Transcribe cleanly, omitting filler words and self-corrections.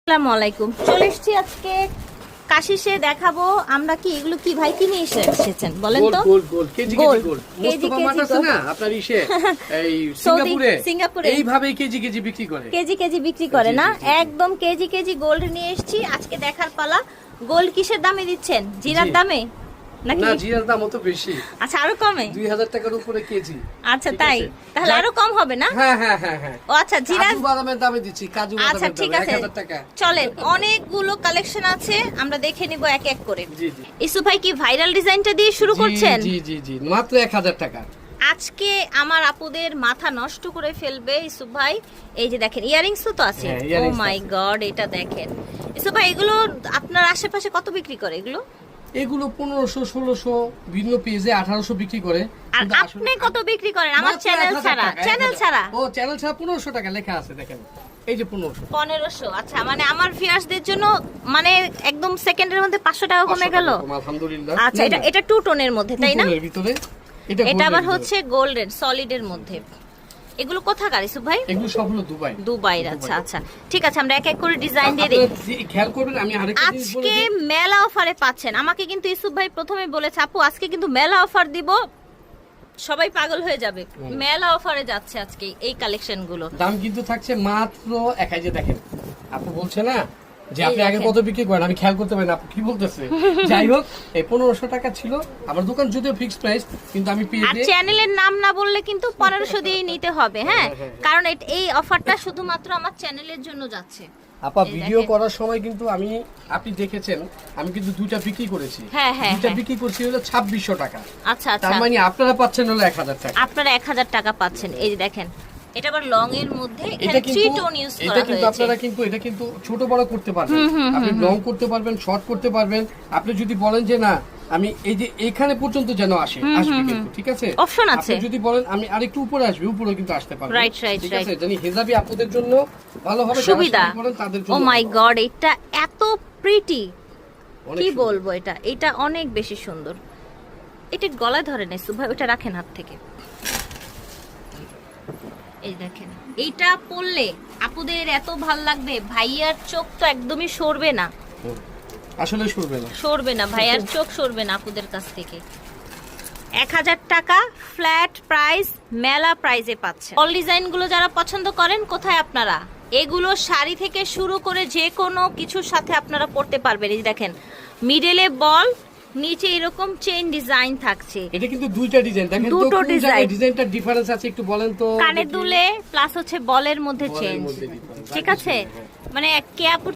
আসসালামু আলাইকুম। চলে এসেছি আজকে কাশিসে দেখাবো আমরা কি এগুলো কি ভাই কিনে এসেছেন বলেন তো। Gold KG gold Mostafa mart আছে না আপনার ইসে এই সিঙ্গাপুরে এইভাবেই কেজি কেজি বিক্রি করে না একদম কেজি গোল্ড নিয়ে এসেছি আজকে দেখার পালা। গোল্ড কিসের দামে দিচ্ছেন? জিরার দামে নাকি? না, জিরার দাম তো বেশি। আচ্ছা, আরো কমে 2000 টাকার উপরে কেজি। আচ্ছা তাই, তাহলে আরো কম হবে না? হ্যাঁ। ও আচ্ছা, জিরা কাজু বাদামের দামে দিচ্ছি, কাজু বাদামের আচ্ছা ঠিক আছে, 1000 টাকা। চলেন অনেকগুলো কালেকশন আছে আমরা দেখে নিব এক এক করে। জি ইসু ভাই কি ভাইরাল ডিজাইনটা দিয়ে শুরু করছেন? জি মাত্র 1000 টাকা। আজকে আমার আপুদের মাথা নষ্ট করে ফেলবে ইসু ভাই। এই যে দেখেন ইয়ারিংস তো আছে। ও মাই গড, এটা দেখেন ইসু ভাই, এগুলো আপনার আশেপাশে কত বিক্রি করে? এগুলো 1500 1600 ভিন্ন পেজে 1800 বিক্রি করে। আর আপনি কত বিক্রি করেন? আমার চ্যানেল ছাড়া ও চ্যানেল ছাড়া 1500 টাকা লেখা আছে, দেখেন এই যে 1500। আচ্ছা, মানে আমার ভিউয়ার্সদের জন্য মানে একদম সেকেন্ডের মধ্যে 500 টাকা কমে গেল। আলহামদুলিল্লাহ। আচ্ছা, এটা টু টোনের মধ্যে তাই না? এর ভিতরে এটা আবার হচ্ছে গোল্ডেন সলিডের মধ্যে। এগুলো কোথাকার ইসু ভাই? এগুলো সব হলো দুবাই। আচ্ছা ঠিক আছে, আমরা এক এক করে ডিজাইন দিয়ে দেখি। খেয়াল করবেন, আমি আরেকটা জিনিস বলে দিই, আজকে মেলা অফারে পাচ্ছেন। আমাকে কিন্তু ইসু ভাই প্রথমে বলেছে আপু আজকে কিন্তু মেলা অফার দিব, সবাই পাগল হয়ে যাবে। মেলা অফারে যাচ্ছে আজকে এই কালেকশন গুলো। দাম কিন্তু থাকছে মাত্র 1000। যে দেখেন আপু বলছে না যে আপনি আগে কত বিক্রি করেন, আমি খেয়াল করতে পারি না আপু কি বলতেছে। যাই হোক, এই 1500 টাকা ছিল আমার দোকান, যদিও ফিক্সড প্রাইস, কিন্তু আমি পেয়ে আর চ্যানেলের নাম না বললে কিন্তু 1500 দিয়েই নিতে হবে। হ্যাঁ, কারণ এই অফারটা শুধুমাত্র আমার চ্যানেলের জন্য যাচ্ছে। আপা ভিডিও করার সময় কিন্তু আপনি দেখেছেন আমি কিন্তু দুইটা বিক্রি করেছি। হ্যাঁ দুইটা বিক্রি করছি হলো 2600 টাকা। আচ্ছা তার মানে আপনারা পাচ্ছেন হলো 1000 টাকা। আপনারা 1000 টাকা পাচ্ছেন। এই যে দেখেন, এটা আবার লং এর মধ্যে, এখানে 3 টোন ইউজ করা হয়েছে। এটা কিন্তু আপনারা কিন্তু এটা কিন্তু ছোট বড় করতে পারবেন, আপনি লং করতে পারবেন, শর্ট করতে পারবেন। আপনি যদি বলেন যে না আমি এই যে এখানে পর্যন্ত যেন আসবে কিন্তু ঠিক আছে, অপশন আছে। আপনি যদি বলেন আমি আরেকটু উপরে আসবে, উপরে কিন্তু আসতে পারবেন। রাইট ঠিক আছে, জানি হেজাবি আপনাদের জন্য ভালো হবে, সুবিধা। তাদের জন্য। ও মাই গড, এটা এত প্রিটি, কি বলবো, এটা অনেক বেশি সুন্দর। এটা গলায় ধরে না সুভাই, ওটা রাখেন হাত থেকে। এই দেখেন, এইটা পরলে আপুদের এত ভাল লাগবে, ভাইয়ার চোখ তো একদমই সরবে না। আসলে সরবে না ভাইয়ার চোখ সরবে না আপুদের কাছ থেকে। 1000 টাকা ফ্ল্যাট প্রাইস, মেলা প্রাইসে পাচ্ছে। অল ডিজাইন গুলো যারা পছন্দ করেন, কোথায় আপনারা এগুলো শাড়ি থেকে শুরু করে যে কোনো কিছুর সাথে আপনারা পরতে পারবেন। এই দেখেন, মিডলে বল, নিচে এরকম চেইন ডিজাইন থাকছে। এটা কিন্তু দুইটা ডিজাইন, দেখেন তো কোন জায়গায় ডিজাইনটা ডিফারেন্স আছে একটু বলেন তো। কানে দুলে প্লাস হচ্ছে বলের মধ্যে চেঞ্জ। ঠিক আছে, মানে কে আপু